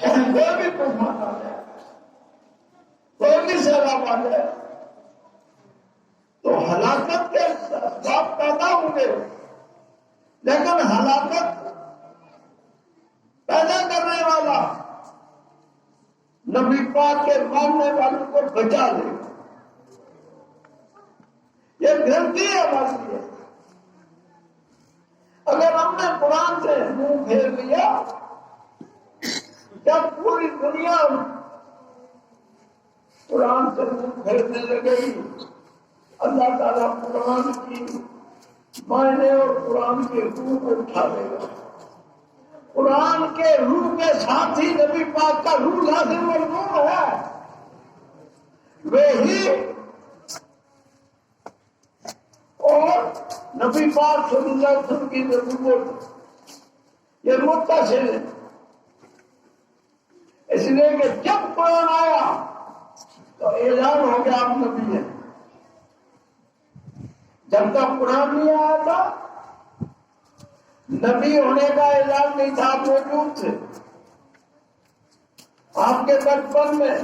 کوئی بھی طوفان آ جائے، کوئی بھی سیلاب آ جائے تو ہلاکت کے اسباب پیدا ہوں گے، لیکن ہلاکت پیدا کرنے والا نبی پاک کے ماننے والوں کو بچا لے گا۔ یہ گرنٹی ہماری ہے۔ اگر ہم نے قرآن سے منہ پھیر لیا، جب پوری دنیا قرآن سے منہ پھیرنے لگے گی، اللہ تعالیٰ قرآن کی معنی اور قرآن کی روح کو اٹھا لے گا۔ قرآن کے روح کے ساتھ ہی نبی پاک کا روح لازم اور نور ہے، وہی اور نبی پاک صلی اللہ علیہ وسلم کی نبوت یہ متصل ہے۔ اس لیے کہ جب قرآن آیا تو اعلان ہو گیا آپ نبی ہیں۔ جب تک قرآن نہیں آیا تھا نبی ہونے کا اعلان نہیں تھا، آپ موجود تھے۔ آپ کے بچپن میں